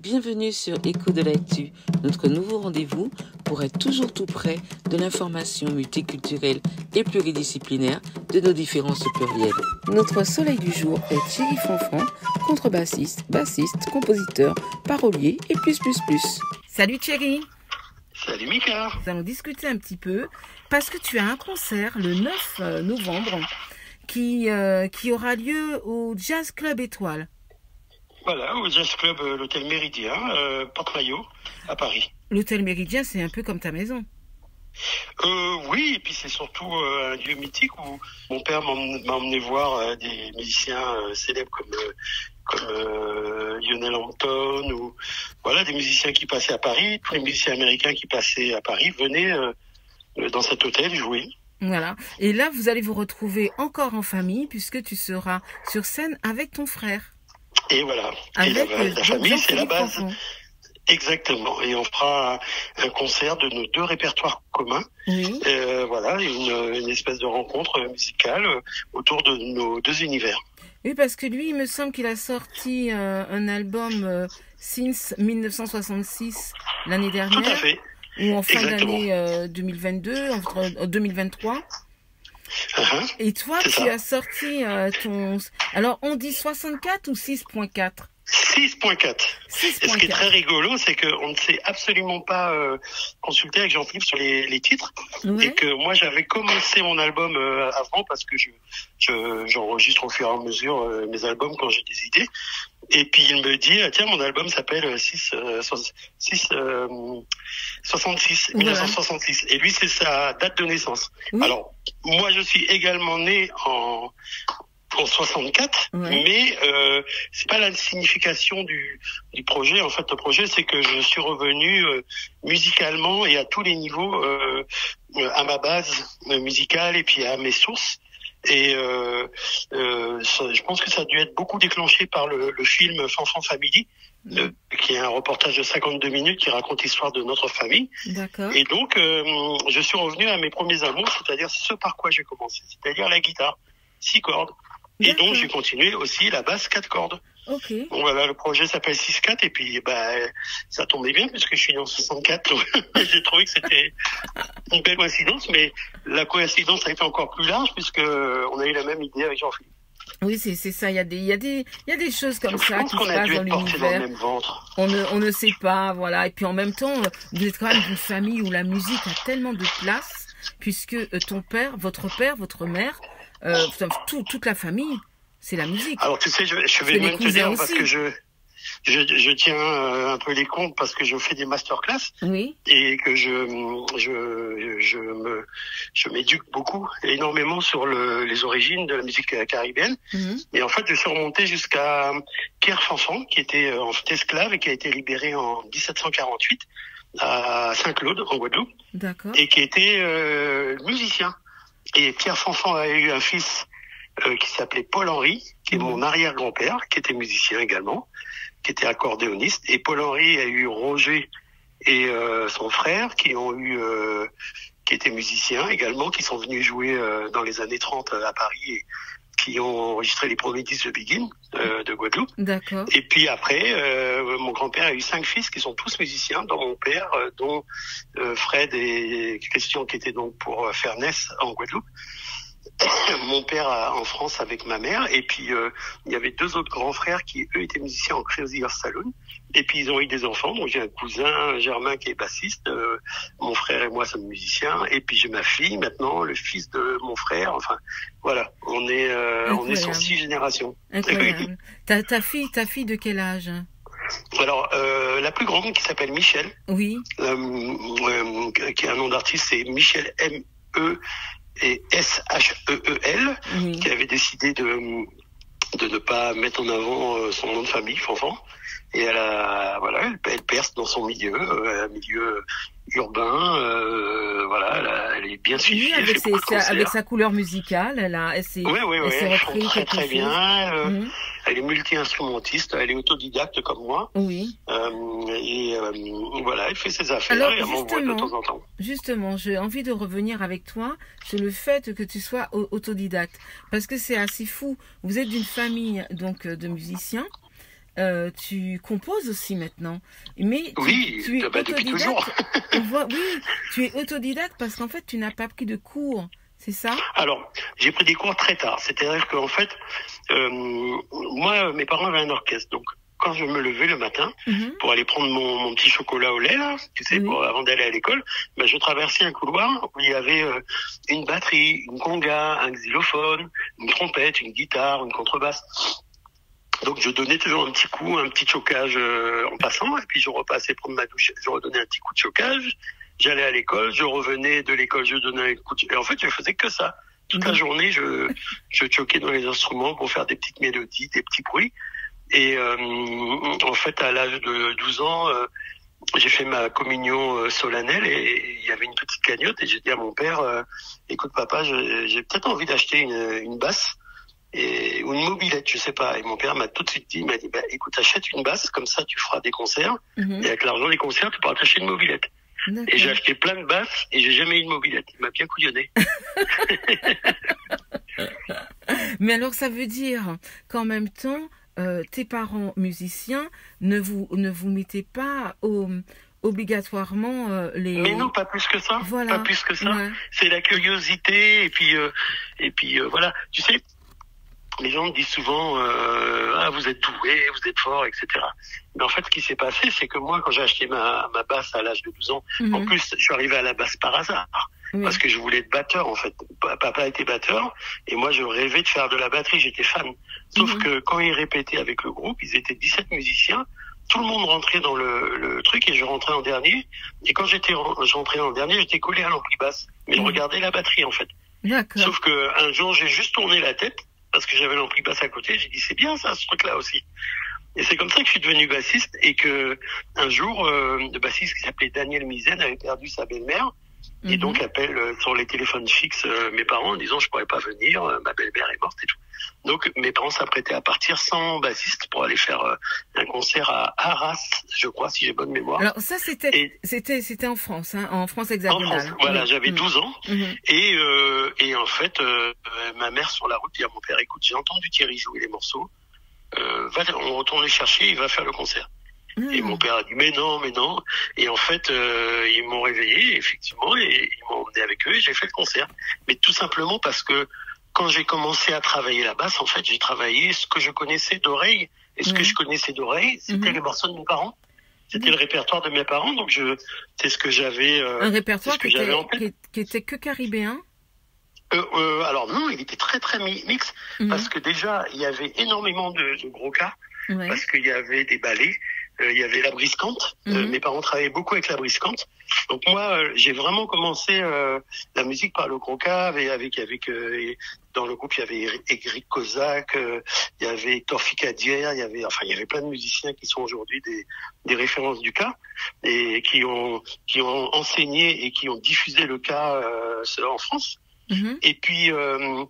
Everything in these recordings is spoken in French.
Bienvenue sur Écho de l'actu, notre nouveau rendez-vous pour être toujours tout près de l'information multiculturelle et pluridisciplinaire de nos différences plurielles. Notre soleil du jour est Thierry Fanfan, contrebassiste, bassiste, compositeur, parolier et plus. Salut Thierry. Salut Mika. Nous allons discuter un petit peu parce que tu as un concert le 9 novembre qui aura lieu au Jazz Club Étoile. Voilà, au Jazz Club, l'hôtel Méridien, Porte-Maillot, à Paris. L'hôtel Méridien, c'est un peu comme ta maison. Oui, et puis c'est surtout un lieu mythique où mon père m'a emmené voir des musiciens célèbres comme Lionel Hampton, ou voilà, des musiciens qui passaient à Paris. Tous les musiciens américains qui passaient à Paris venaient dans cet hôtel jouer. Voilà. Et là, vous allez vous retrouver encore en famille puisque tu seras sur scène avec ton frère. Et voilà. Avec et la famille, c'est la base. Fanfan. Exactement. Et on fera un concert de nos deux répertoires communs. Oui. Voilà, une espèce de rencontre musicale autour de nos deux univers. Oui, parce que lui, il me semble qu'il a sorti un album Since 1966 l'année dernière. Tout à fait. Ou en fin Exactement. d'année 2022, entre 2023. Uh-huh. Et toi, C'est tu ça. as sorti ton... Alors, on dit 64 ou 6.4 6.4. Et ce qui est 6.4. très rigolo, c'est qu'on ne s'est absolument pas consulté avec Jean-Philippe sur les titres. Ouais. Et que moi, j'avais commencé mon album avant parce que j'enregistre au fur et à mesure mes albums quand j'ai des idées. Et puis il me dit, ah, tiens, mon album s'appelle 66, Voilà. 1966. Et lui, c'est sa date de naissance. Oui. Alors, moi, je suis également né en 64, Ouais. mais c'est pas la signification du projet. En fait, le projet, c'est que je suis revenu musicalement et à tous les niveaux à ma base musicale et puis à mes sources. Et je pense que ça a dû être beaucoup déclenché par le film Fanfan Family, qui est un reportage de 52 minutes qui raconte l'histoire de notre famille. D'accord. Et donc, je suis revenu à mes premiers amours, c'est-à-dire ce par quoi j'ai commencé, c'est-à-dire la guitare, 6 cordes. Et D'accord. donc, j'ai continué aussi la basse 4 cordes. Ok. Donc voilà, le projet s'appelle 6-4 et puis ça tombait bien puisque je suis né en 64. Donc j'ai trouvé que c'était une belle coïncidence, mais la coïncidence a été encore plus large puisque on a eu la même idée avec Jean-Philippe. Oui, c'est ça. Il y a des choses comme Donc, je ça pense qui qu'on se a passent dû dans être portés dans le l'univers. même ventre. On ne sait pas, voilà. Et puis en même temps, vous êtes quand même d'une famille où la musique a tellement de place, puisque votre mère, enfin, toute la famille, c'est la musique. Alors tu sais, je que vais les même te cousins dire parce aussi. que je tiens un peu les comptes parce que je fais des masterclass Oui, et que je m'éduque beaucoup, énormément sur les origines de la musique caribéenne. mhm, Et en fait, je suis remonté jusqu'à Pierre Fanfan, qui était en fait esclave et qui a été libéré en 1748 à Saint-Claude, en Guadeloupe, d'accord. et qui était musicien. Et Pierre Fanfan a eu un fils qui s'appelait Paul-Henri, qui est mon arrière-grand-père, qui était musicien également, qui était accordéoniste. Et Paul-Henri a eu Roger et son frère, qui étaient musiciens également, qui sont venus jouer dans les années 30 à Paris et qui ont enregistré les premiers disques de Big In de Guadeloupe. D'accord. Et puis après, mon grand-père a eu 5 fils qui sont tous musiciens, dont mon père, dont Fred et Christian, qui étaient donc pour Fernès en Guadeloupe. Mon père en France avec ma mère, et puis il y avait 2 autres grands frères qui eux étaient musiciens en Crazy Horse Saloon, et puis ils ont eu des enfants. Donc j'ai un cousin Germain qui est bassiste, mon frère et moi sommes musiciens, et puis j'ai ma fille maintenant, le fils de mon frère. Enfin voilà, on est sur 6 générations. Incroyable. Ta fille de quel âge? Alors la plus grande qui s'appelle Michel, Oui, qui est un nom d'artiste, c'est Michel M-E et S-H-E-E-L, oui. qui avait décidé de ne pas mettre en avant son nom de famille, Fanfan. Et elle perce dans son milieu, un milieu urbain, elle est bien suivie. Oui, elle fait beaucoup de concerts. avec sa couleur musicale, elle s'est Elle chante repris très quelque très chose. bien. Mhm. Elle est multi-instrumentiste, elle est autodidacte comme moi. Oui. Elle fait ses affaires Alors, et elle m'envoie de temps en temps. Justement, j'ai envie de revenir avec toi sur le fait que tu sois autodidacte. Parce que c'est assez fou. Vous êtes d'une famille donc de musiciens. tu composes aussi maintenant. Mais Oui, tu es depuis toujours. Oui, tu es autodidacte parce qu'en fait, tu n'as pas pris de cours, c'est ça? Alors, j'ai pris des cours très tard. C'est-à-dire qu'en fait, moi, mes parents avaient un orchestre. Donc, quand je me levais le matin pour aller prendre mon petit chocolat au lait, là, tu sais, avant d'aller à l'école, ben, je traversais un couloir où il y avait une batterie, une conga, un xylophone, une trompette, une guitare, une contrebasse. Donc je donnais toujours un petit coup, un petit chocage en passant, et puis je repassais prendre ma douche, je redonnais un petit coup de chocage, j'allais à l'école, je revenais de l'école, je donnais un coup de... Et en fait, je faisais que ça. Toute la journée, je choquais dans les instruments pour faire des petites mélodies, des petits bruits. Et en fait, à l'âge de 12 ans, j'ai fait ma communion solennelle et il y avait une petite cagnotte et j'ai dit à mon père, écoute papa, j'ai peut-être envie d'acheter une basse. Ou une mobilette, je sais pas. Et mon père m'a tout de suite dit, il m'a dit, bah, écoute, achète une basse, comme ça tu feras des concerts, et avec l'argent des concerts, tu pourras t'acheter une mobilette. Et j'ai acheté plein de basses, et j'ai jamais eu une mobilette. Il m'a bien couillonné. Mais alors, ça veut dire qu'en même temps, tes parents musiciens ne vous mettez pas obligatoirement les... Mais non, pas plus que ça. Voilà. Pas plus que ça. Ouais. C'est la curiosité, et puis voilà. Tu sais, les gens me disent souvent ah, vous êtes doué, vous êtes fort, etc. Mais en fait, ce qui s'est passé, c'est que moi, quand j'ai acheté ma basse à l'âge de 12 ans, en plus, je suis arrivé à la basse par hasard. Parce que je voulais être batteur, en fait. Papa était batteur, et moi, je rêvais de faire de la batterie, j'étais fan. Sauf que quand ils répétaient avec le groupe, ils étaient 17 musiciens, tout le monde rentrait dans le truc, et je rentrais en dernier. Et quand je rentrais en dernier, j'étais collé à l'ampli basse. Mais je regardais la batterie, en fait. Sauf que un jour, j'ai juste tourné la tête, parce que j'avais l'ampli basse à côté, j'ai dit c'est bien ça, ce truc-là aussi. Et c'est comme ça que je suis devenu bassiste et que un jour, le bassiste qui s'appelait Daniel Mizen avait perdu sa belle-mère et donc appelle sur les téléphones fixes mes parents en disant je pourrais pas venir, ma belle-mère est morte et tout. Donc mes parents s'apprêtaient à partir sans bassiste pour aller faire un concert à Arras, je crois, si j'ai bonne mémoire. Alors ça c'était en France, hein, en France hexagonale. En France, voilà, j'avais 12 ans et en fait ma mère sur la route dit à mon père écoute, j'ai entendu Thierry jouer les morceaux, on retourne les chercher, il va faire le concert. Et mon père a dit mais non. Et en fait ils m'ont réveillé effectivement et ils m'ont emmené avec eux et j'ai fait le concert. Mais tout simplement parce que quand j'ai commencé à travailler la basse, en fait, j'ai travaillé ce que je connaissais d'oreille. Et ce que je connaissais d'oreille, c'était les morceaux de mes parents. C'était le répertoire de mes parents. Donc, c'est ce que j'avais. Un répertoire qui était que caribéen. Alors non, il était très très mix parce que déjà, il y avait énormément de gros cas. Parce qu'il y avait des ballets. Il y avait la briscante. Mes parents travaillaient beaucoup avec la briscante. Donc moi, j'ai vraiment commencé la musique par le gros-cave et avec dans le groupe il y avait Éric Kozak, il y avait Hector Ficadière, il y avait plein de musiciens qui sont aujourd'hui des références du cas et qui ont enseigné et qui ont diffusé le cas en France. Et puis on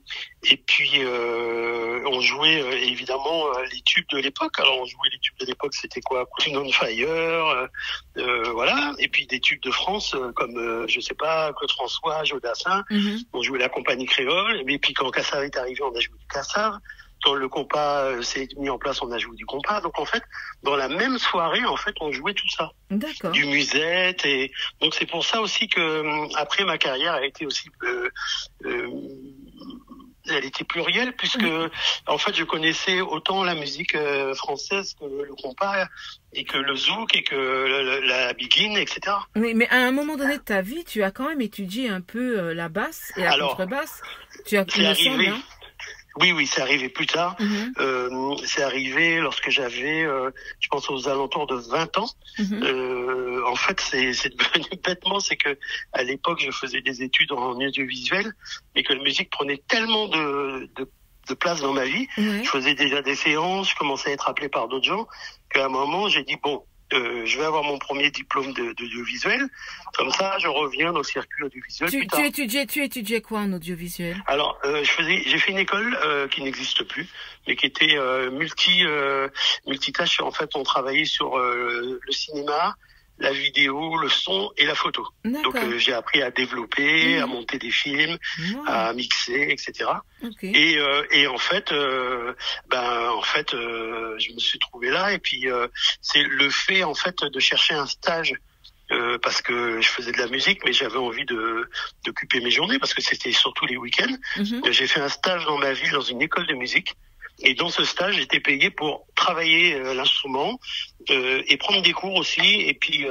jouait évidemment les tubes de l'époque. Alors on jouait les tubes de l'époque, c'était quoi, Queen on Fire, voilà. Et puis des tubes de France comme je sais pas, Claude François, Jodassin. On jouait la compagnie créole. Et puis quand Cassave est arrivé, on a joué du Cassave. Quand le compas s'est mis en place, on a joué du compas. Donc en fait, dans la même soirée, en fait, on jouait tout ça. D'accord. Du musette et donc c'est pour ça aussi que après ma carrière a été aussi elle était plurielle puisque en fait je connaissais autant la musique française que le compas et que le zouk et que la biguine, etc. Oui, mais à un moment donné de ta vie, tu as quand même étudié un peu la basse et la contrebasse. C'est arrivé. Oui, c'est arrivé plus tard. C'est arrivé lorsque j'avais, je pense aux alentours de 20 ans. En fait, c'est devenu bêtement, c'est que à l'époque, je faisais des études en audiovisuel, mais que la musique prenait tellement de place dans ma vie. Je faisais déjà des séances, je commençais à être appelé par d'autres gens, qu'à un moment, j'ai dit bon. Je vais avoir mon premier diplôme d'audiovisuel. Comme ça, je reviens au circuit audiovisuel plus tard. Tu étudiais quoi en audiovisuel? Alors, j'ai fait une école qui n'existe plus, mais qui était multitâche. En fait, on travaillait sur le cinéma, la vidéo, le son et la photo. Donc j'ai appris à développer, à monter des films, à mixer, etc. Okay. Et en fait, je me suis trouvé là. Et puis c'est le fait en fait de chercher un stage. Parce que je faisais de la musique, mais j'avais envie d'occuper mes journées, parce que c'était surtout les week-ends. J'ai fait un stage dans ma ville, dans une école de musique. Et dans ce stage, j'étais payé pour travailler l'instrument et prendre des cours aussi, et puis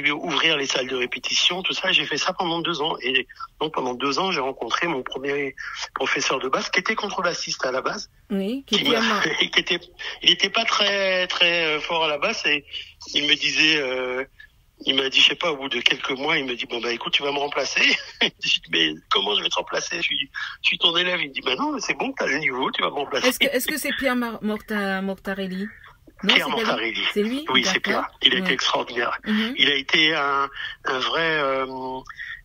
ouvrir les salles de répétition, tout ça. J'ai fait ça pendant 2 ans. Et donc pendant 2 ans, j'ai rencontré mon premier professeur de basse, qui était contrebassiste à la base. Oui, il était pas très très fort à la basse, et il me disait. Il m'a dit, je sais pas, au bout de quelques mois, il me dit, bon, bah, écoute, tu vas me remplacer. Je dis, mais comment je vais te remplacer? Je suis ton élève. Il me dit, bah non, c'est bon, t'as le niveau, tu vas me remplacer. Est-ce que c'est Pierre Mortarelli? Non, Pierre Mortarelli. C'est lui? Oui, c'est Pierre. Il a été extraordinaire. Il a été un vrai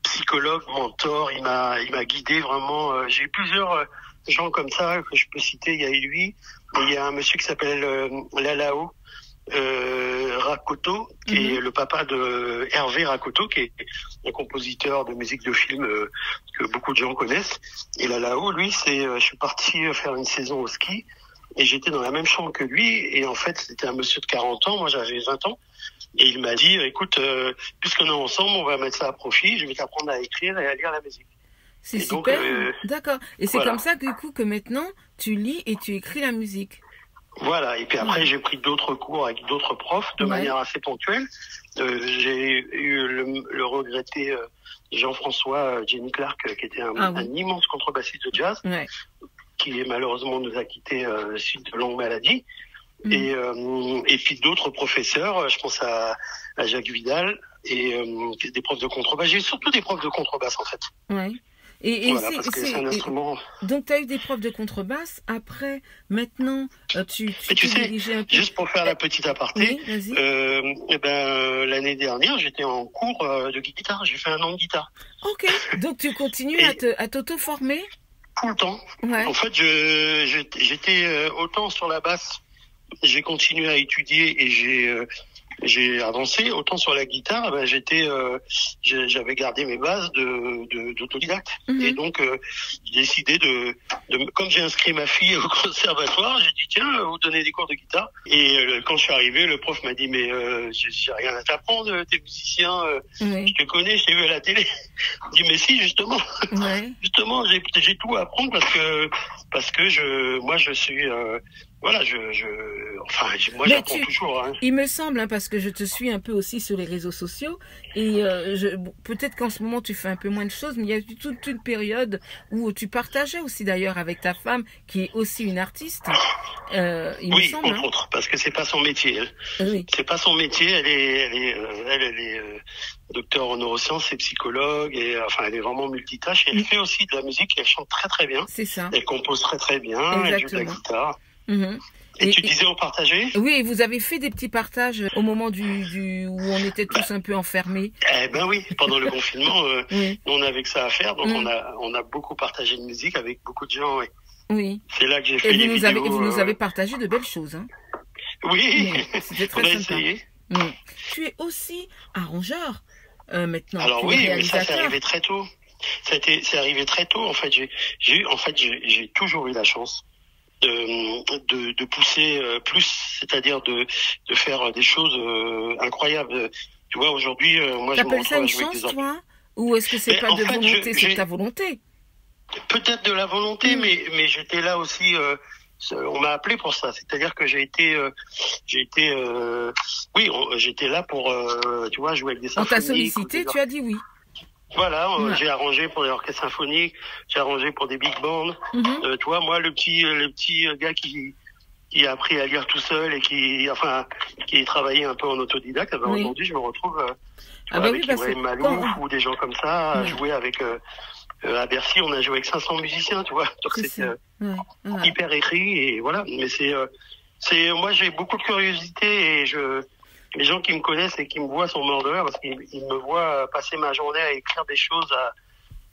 psychologue, mentor. Il m'a guidé vraiment. J'ai eu plusieurs gens comme ça que je peux citer. Il y a lui, et il y a un monsieur qui s'appelle Lalao. Rakoto, qui est le papa de Hervé Rakoto, qui est un compositeur de musique de film que beaucoup de gens connaissent. Et là-haut, lui, je suis parti faire une saison au ski, et j'étais dans la même chambre que lui, et en fait, c'était un monsieur de 40 ans, moi j'avais 20 ans, et il m'a dit, écoute, puisqu'on est ensemble, on va mettre ça à profit, je vais t'apprendre à écrire et à lire la musique. C'est super, d'accord. Et c'est comme ça, du coup, que maintenant, tu lis et tu écris la musique. Voilà, et puis après j'ai pris d'autres cours avec d'autres profs de manière assez ponctuelle. J'ai eu le regretté Jean-François Jenny Clark, qui était un immense contrebassiste de jazz, qui malheureusement nous a quittés suite de longues maladies. Et puis d'autres professeurs, je pense à Jacques Vidal, et des profs de contrebasse. J'ai surtout des profs de contrebasse en fait. Ouais. Voilà, parce que c'est un instrument. Donc, tu as eu des profs de contrebasse. Après, maintenant, tu sais, juste pour faire la petite aparté, l'année dernière, j'étais en cours de guitare. J'ai fait 1 an de guitare. Ok. Donc, tu continues à t'auto-former? Tout le temps. Ouais. En fait, j'étais autant sur la basse, j'ai continué à étudier et j'ai avancé, autant sur la guitare, j'avais gardé mes bases d'autodidacte. Et donc, j'ai décidé comme j'ai inscrit ma fille au conservatoire, j'ai dit, tiens, vous donnez des cours de guitare. Et quand je suis arrivé, le prof m'a dit, mais j'ai rien à t'apprendre, t'es musicien, je te connais, je t'ai vu à la télé. Je dis, mais si, justement. Justement, j'ai tout à apprendre parce que moi, je suis... voilà, moi j'apprends toujours. Hein. Il me semble, parce que je te suis un peu aussi sur les réseaux sociaux, et peut-être qu'en ce moment tu fais un peu moins de choses, mais il y a eu toute une période où tu partageais aussi d'ailleurs avec ta femme, qui est aussi une artiste. Il me semble, entre autres, parce que c'est pas son métier. C'est pas son métier. Elle est docteur en neurosciences et psychologue, et elle est vraiment multitâche. Et elle fait aussi de la musique. Elle chante très très bien. C'est ça. Elle compose très très bien. Elle joue de la guitare. Et tu disais on partageait? Oui, vous avez fait des petits partages au moment où on était tous un peu enfermés. Eh ben oui, pendant le confinement, on avait que ça à faire, donc on a beaucoup partagé de musique avec beaucoup de gens. Oui. C'est là que j'ai fait les vidéos. Vous nous avez partagé de belles choses. Hein. Oui, c'était très sympa. Essayé. Tu es aussi arrangeur maintenant. Alors oui, mais ça c'est arrivé très tôt. C'est arrivé très tôt. En fait, j'ai toujours eu la chance de pousser plus, c'est-à-dire de faire des choses incroyables. Tu vois, aujourd'hui, moi je me retrouve à jouer avec des enfants. Toi, ou est-ce que c'est pas de volonté, c'est de ta volonté? Peut-être de la volonté, mais j'étais là aussi. On m'a appelé pour ça, c'est-à-dire que j'étais là pour, tu vois, jouer avec des symphonies. On t'a sollicité, tu as dit oui. Voilà, j'ai arrangé pour des orchestres symphoniques, j'ai arrangé pour des big bands. Tu vois, moi, le petit gars qui a appris à lire tout seul et qui travaillait un peu en autodidacte, aujourd'hui, je me retrouve avec Ibrahim Malouf ou des gens comme ça, à jouer avec... à Bercy, on a joué avec 500 musiciens, tu vois. Donc c'est hyper écrit et voilà. Mais moi, j'ai beaucoup de curiosité et les gens qui me connaissent et qui me voient sont morts de rire parce qu'ils me voient passer ma journée à écrire des choses,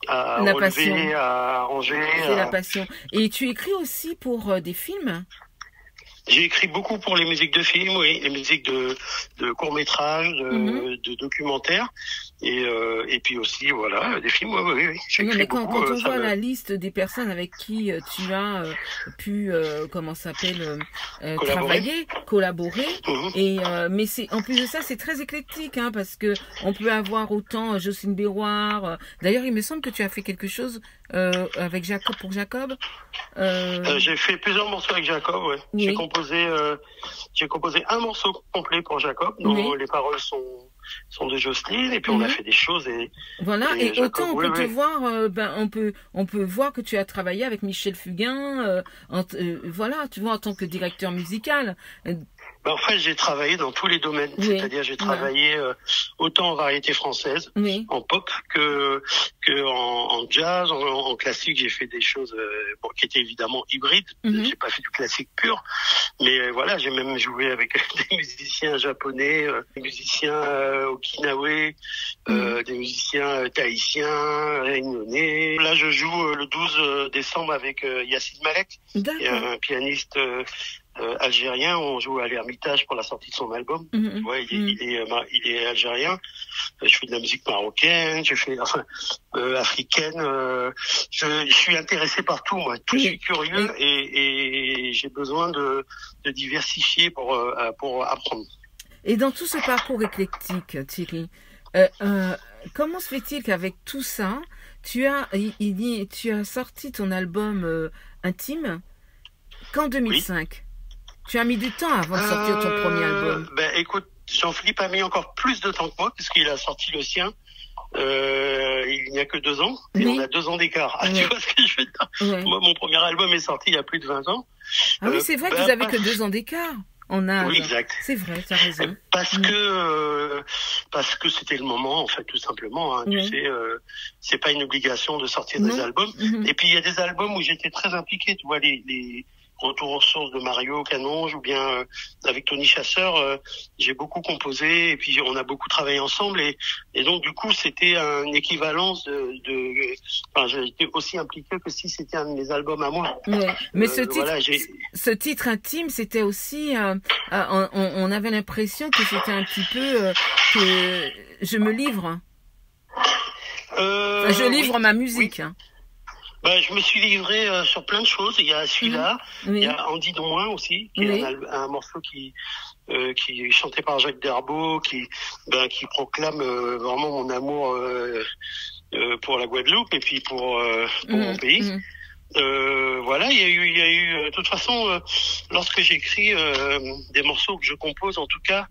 à relever, à arranger. C'est la passion. Et tu écris aussi pour des films? J'ai écrit beaucoup pour les musiques de films, oui, les musiques de courts-métrages, de documentaires, et puis aussi, voilà, des films, oui. J'ai Non, écrit mais quand beaucoup, on voit la liste des personnes avec qui tu as pu, comment ça s'appelle, collaborer, et mais c'est en plus de ça, c'est très éclectique, hein, parce que on peut avoir autant Jocelyne Béroir. D'ailleurs, il me semble que tu as fait quelque chose avec Jacob pour Jacob. J'ai fait plusieurs morceaux avec Jacob, ouais. Oui. J'ai composé un morceau complet pour Jacob, dont les paroles sont de Jocelyne, et puis on a fait des choses voilà, et Jacob, autant on peut te voir, on peut voir que tu as travaillé avec Michel Fugain, voilà, tu vois, en tant que directeur musical. En fait, j'ai travaillé dans tous les domaines, c'est-à-dire j'ai travaillé autant en variété française, en pop que en jazz, en classique. J'ai fait des choses qui étaient évidemment hybrides. J'ai pas fait du classique pur, mais voilà, j'ai même joué avec des musiciens japonais, des musiciens okinawa, des musiciens tahitiens, réunionnais. Là, je joue le 12 décembre avec Yacine Malek, qui est un pianiste algérien. On joue à l'Ermitage pour la sortie de son album. Ouais, il est algérien. Je fais de la musique marocaine, je fais africaine. Je suis intéressé par tout, moi. Je suis curieux et j'ai besoin de diversifier pour apprendre. Et dans tout ce parcours éclectique, Thierry, comment se fait-il qu'avec tout ça, tu as sorti ton album Intime qu'en 2005? Tu as mis du temps avant de sortir ton premier album. Écoute, Jean-Philippe a mis encore plus de temps que moi, puisqu'il a sorti le sien il n'y a que 2 ans, et on a 2 ans d'écart. Tu vois ce que je veux dire? Moi, mon premier album est sorti il y a plus de 20 ans. Ah oui, c'est vrai que vous avez que 2 ans d'écart en âge. Oui, exact. C'est vrai, tu as raison. Parce que c'était le moment, en fait, tout simplement. Hein, tu sais, c'est pas une obligation de sortir des albums. Et puis, il y a des albums où j'étais très impliqué, tu vois, les Retour aux sources de Mario Canonge, ou bien avec Tony Chasseur, j'ai beaucoup composé, et puis on a beaucoup travaillé ensemble, et donc du coup c'était une équivalence j'ai été aussi impliqué que si c'était un de mes albums à moi. Mais ce titre Intime, c'était aussi, on avait l'impression que c'était un petit peu que je me livre. Je livre ma musique. Hein. Je me suis livré sur plein de choses. Il y a celui-là, il y a Andy Douin aussi, qui est un morceau qui est chanté par Jacques Derbeau, qui proclame vraiment mon amour pour la Guadeloupe et puis pour mon pays. Voilà, il y a eu de toute façon lorsque j'écris des morceaux que je compose, en tout cas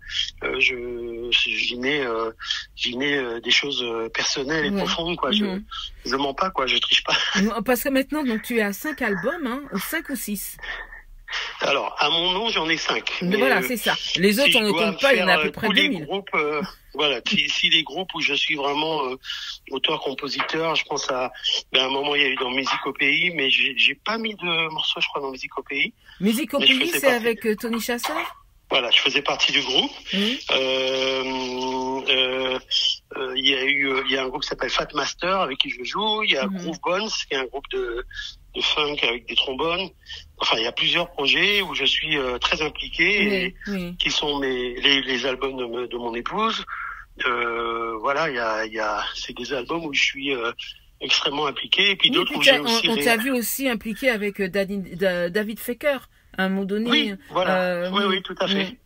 j'y mets des choses personnelles et profondes, quoi. Je mens pas, quoi, je triche pas. Parce que maintenant, donc tu as 5 albums, hein, ou 5 ou 6. Alors, à mon nom, j'en ai 5. Mais voilà, c'est ça. Les autres, on ne compte pas, il y en a à peu près 2000. Voilà, si les groupes où je suis vraiment auteur-compositeur, je pense à un moment il y a eu dans Musique au pays, mais j'ai pas mis de morceaux, je crois, dans Musique au pays. Musique au pays, c'est avec Tony Chasseur? Voilà, je faisais partie du groupe. Il y a un groupe qui s'appelle Fat Master avec qui je joue. Il y a Groove Bones, qui est un groupe de funk avec des trombones. Enfin, il y a plusieurs projets où je suis très impliqué, qui sont les albums de mon épouse. Voilà, c'est des albums où je suis extrêmement impliqué, et puis d'autres où j'ai aussi... On t'a vu aussi impliqué avec David Fecker à un moment donné. Oui, voilà. Oui, tout à fait.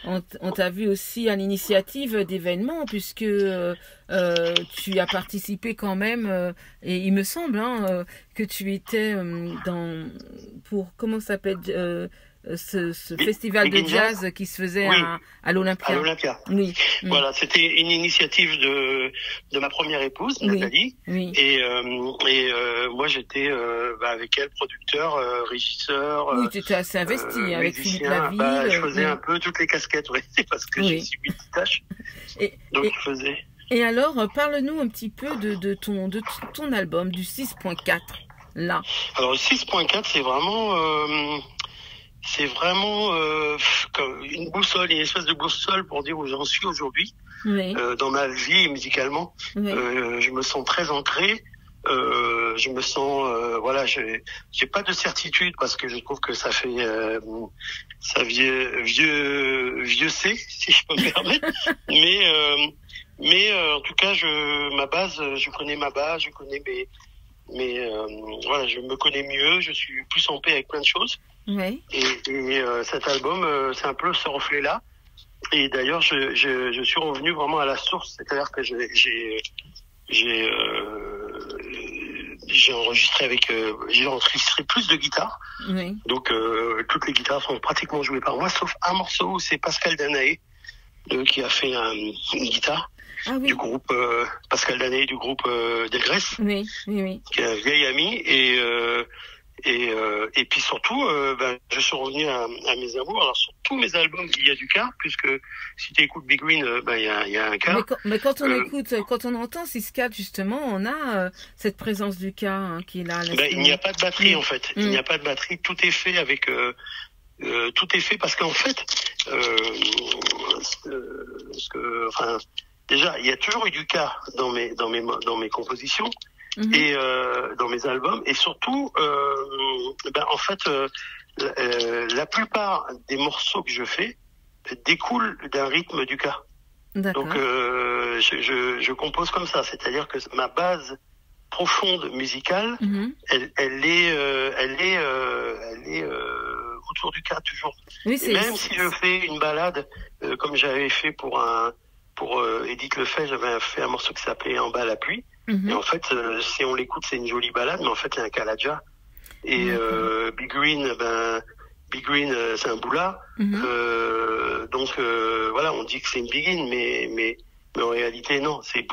On t'a vu aussi à l'initiative d'événements, puisque tu as participé quand même, et il me semble que tu étais comment ça s'appelle, ce festival de jazz qui se faisait à l'Olympia. À l'Olympia. Oui. Voilà, c'était une initiative de ma première épouse, Nathalie. Et moi j'étais avec elle producteur, régisseur. Oui, tu étais assez investi avec Philippe Laville. Je faisais un peu toutes les casquettes, parce que j'ai subi des tâches. Donc je faisais. Et alors, parle-nous un petit peu de ton album, du 6.4, là. Alors le 6.4, c'est vraiment comme une boussole, une espèce de boussole pour dire où j'en suis aujourd'hui dans ma vie musicalement. Je me sens très ancré. je me sens, voilà, j'ai pas de certitude parce que je trouve que ça fait, ça vieux C, si je peux me permettre. Mais en tout cas, je connais ma base, je connais voilà, je me connais mieux, je suis plus en paix avec plein de choses. Oui. Et cet album, c'est un peu ce reflet-là. Et d'ailleurs, je suis revenu vraiment à la source, c'est-à-dire que j'ai enregistré plus de guitares. Oui. Donc toutes les guitares sont pratiquement jouées par moi, sauf un morceau où c'est Pascal Danaé qui a fait une guitare. Ah oui. Du groupe Pascal Danaé du groupe Delgrès, Oui, oui, oui. qui est un vieil ami, et puis surtout je suis revenu à mes amours. Alors sur tous mes albums il y a du Car, puisque si tu écoutes Big Green, il y a un Car. Mais quand on écoute, quand on entend Siscat, justement, on a cette présence du Car qui est là. Il n'y a pas de batterie en fait. Il n'y a pas de batterie. Tout est fait avec tout est fait parce qu'en fait déjà, il y a toujours eu du Car dans mes compositions et dans mes albums, et surtout, en fait, la plupart des morceaux que je fais découlent d'un rythme du Car. D'accord. Donc, je compose comme ça, c'est-à-dire que ma base profonde musicale, elle est autour du Car toujours. Oui, même si je fais une balade, comme j'avais fait pour Edith Lefay, j'avais fait un morceau qui s'appelait En bas à la pluie. Et en fait, si on l'écoute, c'est une jolie balade, mais en fait, il y a un Kalaja. Et Big Green, c'est un boula. Donc voilà, on dit que c'est une Big mais en réalité non, c'est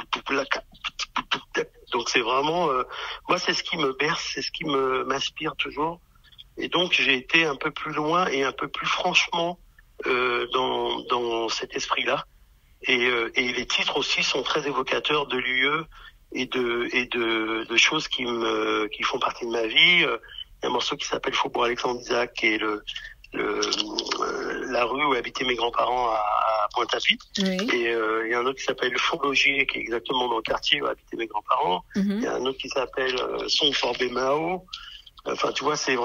donc c'est vraiment moi, c'est ce qui me berce, c'est ce qui m'inspire toujours. Et donc j'ai été un peu plus loin et un peu plus franchement dans cet esprit-là. Et les titres aussi sont très évocateurs de lieux et de choses qui font partie de ma vie. Il y a un morceau qui s'appelle Faubourg Alexandre Isaac, qui est la rue où habitaient mes grands-parents à Pointe-à-Pitre. Oui. Et il y a un autre qui s'appelle Fond-Logier, qui est exactement dans le quartier où habitaient mes grands-parents. Il y a un autre qui s'appelle Son Fort Bémao. Enfin, tu vois, c'est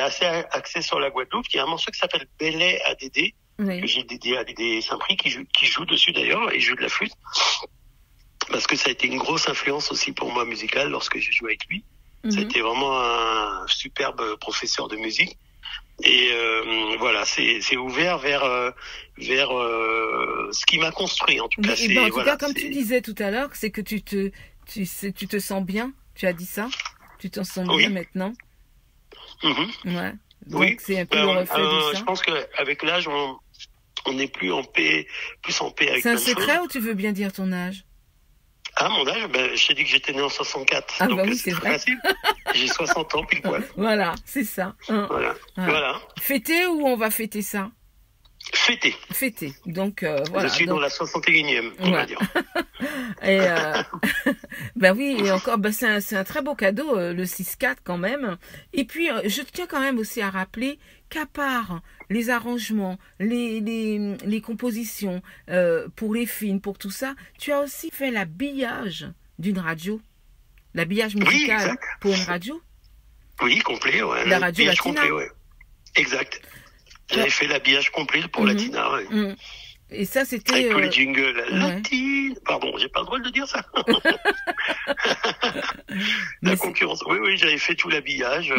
assez axé sur la Guadeloupe. Il y a un morceau qui s'appelle Belay à Dédé, que j'ai dédié à Dédé Saint-Prix, qui joue dessus d'ailleurs, et il joue de la flûte. Parce que ça a été une grosse influence aussi pour moi musicale lorsque j'ai joué avec lui. C'était vraiment un superbe professeur de musique. Et voilà, c'est ouvert vers ce qui m'a construit, en tout cas. En tout cas, comme tu disais tout à l'heure, c'est que tu te sens bien. Tu as dit ça? Tu t'en sens bien maintenant? Ouais. Donc c'est un peu le reflet de ça. Je pense qu'avec l'âge, on est plus en paix avec. C'est un secret ou tu veux bien dire ton âge? Ah, mon âge, je t'ai dit que j'étais né en 64. Ah, donc bah oui, c'est vrai. Facile. J'ai 60 ans, pile poil. Voilà, c'est ça. Voilà. Fêter ou on va fêter ça? Fêter. Donc, voilà. Je suis dans la 61e, on va dire. Et ben oui, et encore, c'est un très beau cadeau, le 6-4 quand même. Et puis, je tiens quand même aussi à rappeler qu'à part les arrangements, les compositions, pour les films, pour tout ça, tu as aussi fait l'habillage d'une radio. L'habillage musical pour une radio. Oui, complet, ouais. La radio Latina. Complet, ouais. Exact. J'avais fait l'habillage complet pour Latina, ouais. Et ça, c'était... Avec tous les jingles latine. Pardon, j'ai pas le droit de dire ça. La concurrence. Oui, j'avais fait tout l'habillage.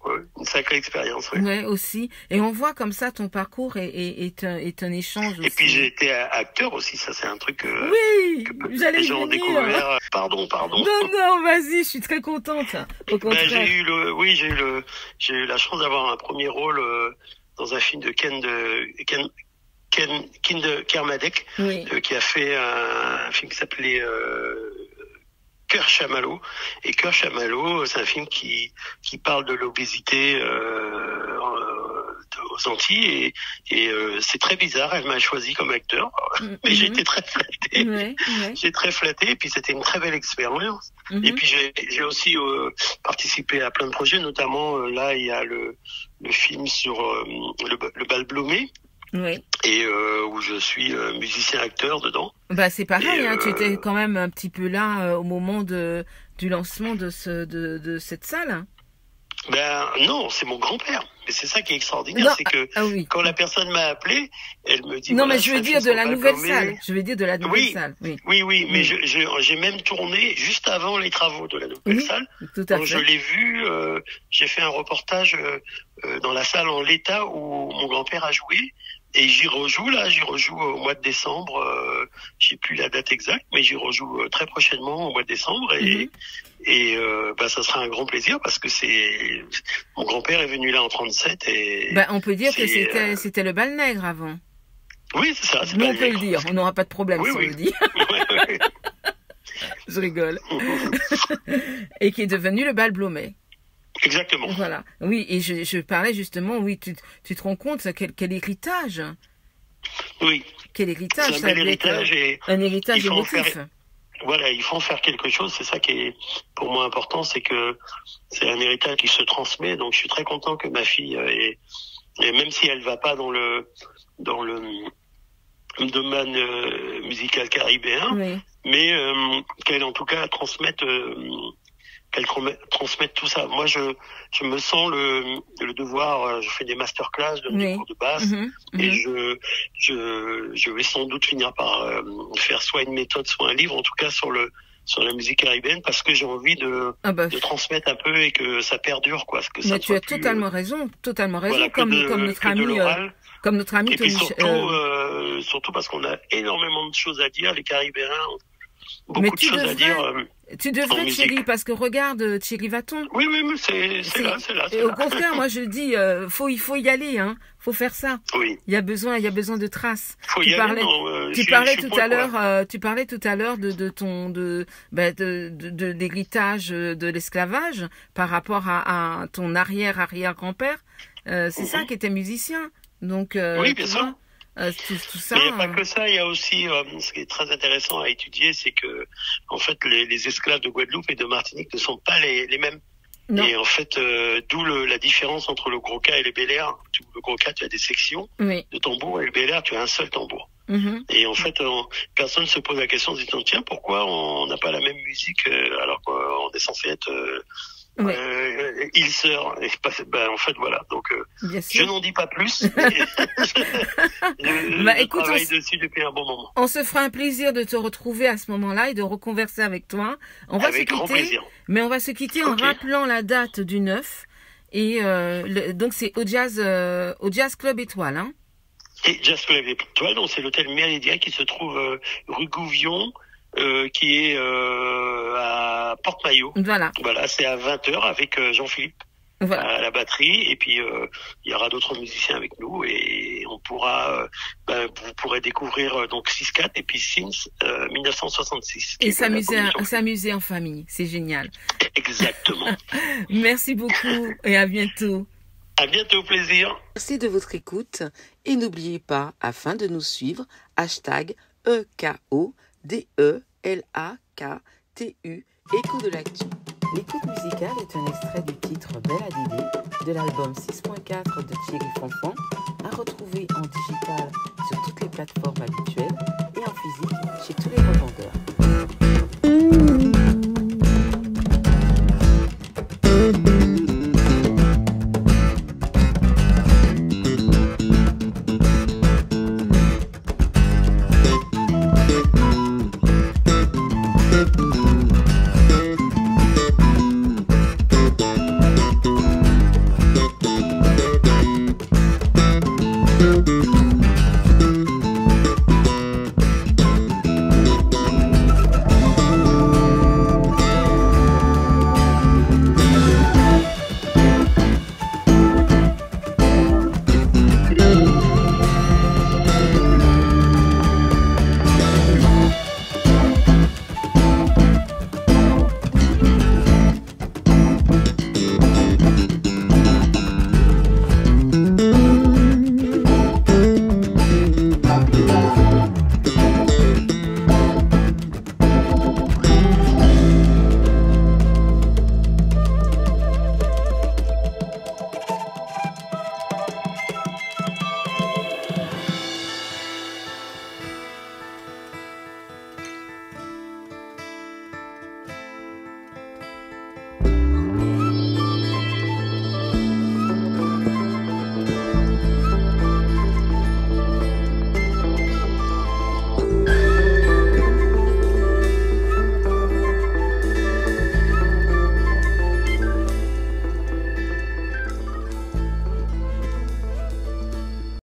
Ouais, une sacrée expérience, oui. Ouais, aussi. Et on voit comme ça ton parcours est un échange aussi. Et puis j'ai été acteur aussi, ça c'est un truc oui, j'allais les gens ont découvert. Pardon. Non, vas-y, je suis très contente. Au contraire. J'ai eu la chance d'avoir un premier rôle dans un film de Ken Kermadec, qui a fait un film qui s'appelait Cœur Chamallow. Et Cœur Chamallow, c'est un film qui parle de l'obésité aux Antilles, et c'est très bizarre. Elle m'a choisi comme acteur, mais j'ai été très flatté. J'ai très flatté, et puis c'était une très belle expérience. Et puis j'ai aussi participé à plein de projets, notamment là il y a le film sur le bal Blomet. Et où je suis musicien-acteur dedans. Bah, c'est pareil, Et, hein, tu étais quand même un petit peu là au moment du lancement de cette salle. Hein. Ben non, c'est mon grand-père. Mais c'est ça qui est extraordinaire, Non, c'est que oui. quand la personne m'a appelé, elle me dit... Non, voilà, mais je veux dire de la nouvelle salle. Je veux dire de la nouvelle Oui, salle. Oui, oui, mais j'ai même tourné juste avant les travaux de la nouvelle salle. Tout à Donc fait. je l'ai vu, j'ai fait un reportage dans la salle en l'état où mon grand-père a joué. Et j'y rejoue au mois de décembre. J'ai plus la date exacte, mais j'y rejoue très prochainement au mois de décembre. Et bah, ça sera un grand plaisir parce que mon grand-père est venu là en 37 et... Bah, on peut dire que c'était le bal nègre avant. Oui, c'est ça. Nous, on peut le dire. On n'aura pas de problème si on le dit. Je rigole. Et qui est devenu le bal Blomet. Exactement. Voilà. Oui, et je parlais justement, oui, tu te rends compte, quel héritage. Oui. Quel héritage. C'est un bel héritage. Un héritage émotif. Voilà, il faut en faire quelque chose. C'est ça qui est pour moi important, c'est que c'est un héritage qui se transmet. Donc je suis très content que ma fille, et même si elle va pas dans le domaine musical caribéen, mais qu'elle en tout cas transmette tout ça. Moi, je me sens le devoir. Je fais des masterclass, je donne des cours de basse, et je vais sans doute finir par faire soit une méthode, soit un livre, en tout cas sur la musique caribéenne, parce que j'ai envie de transmettre un peu et que ça perdure, quoi. Que ça mais tu as totalement raison, voilà, comme notre ami. Et puis surtout parce qu'on a énormément de choses à dire, les Caribéens. Beaucoup de choses à dire. Tu devrais, Thierry, parce que regarde Thierry Vaton. Oui, mais c'est là. Et au contraire, moi je dis, il faut y aller, hein. Faut faire ça. Oui. Il y a besoin de traces. Tu parlais tout à l'heure de l'héritage de l'esclavage par rapport à ton arrière-grand-père. C'est ça qui était musicien. Donc, oui, bien sûr. Tout ça. Mais il n'y a pas que ça, il y a aussi ce qui est très intéressant à étudier, c'est que en fait les esclaves de Guadeloupe et de Martinique ne sont pas les mêmes. Non. Et en fait, d'où la différence entre le gros cas et les béliers. Le gros cas, tu as des sections de tambours, et le bélier, tu as un seul tambour. Et en fait, personne se pose la question en se disant tiens, pourquoi on n'a pas la même musique alors qu'on est censé être il sort. En fait, voilà. Donc, je n'en dis pas plus. Je travaille dessus depuis un bon moment. On se fera un plaisir de te retrouver à ce moment-là et de reconverser avec toi. Avec grand plaisir. Mais on va se quitter en rappelant la date du 9. Et donc, c'est au Jazz Club Étoile, hein? Et Jazz Club Étoile, donc c'est l'hôtel Méridien qui se trouve rue Gouvion. Qui est à Porte-Maillot. Voilà, c'est à 20h avec Jean-Philippe à la batterie, et puis il y aura d'autres musiciens avec nous, et on pourra vous pourrez découvrir donc 6-4 et puis Sins 1966. Et s'amuser en famille, c'est génial. Exactement. Merci beaucoup et à bientôt. À bientôt, plaisir. Merci de votre écoute et n'oubliez pas, afin de nous suivre, #EKO DELAKTU, Écho de l'actu. L'écoute musicale est un extrait du titre Belle Adédé de l'album 6.4 de Thierry Fonfon, à retrouver en digital sur toutes les plateformes habituelles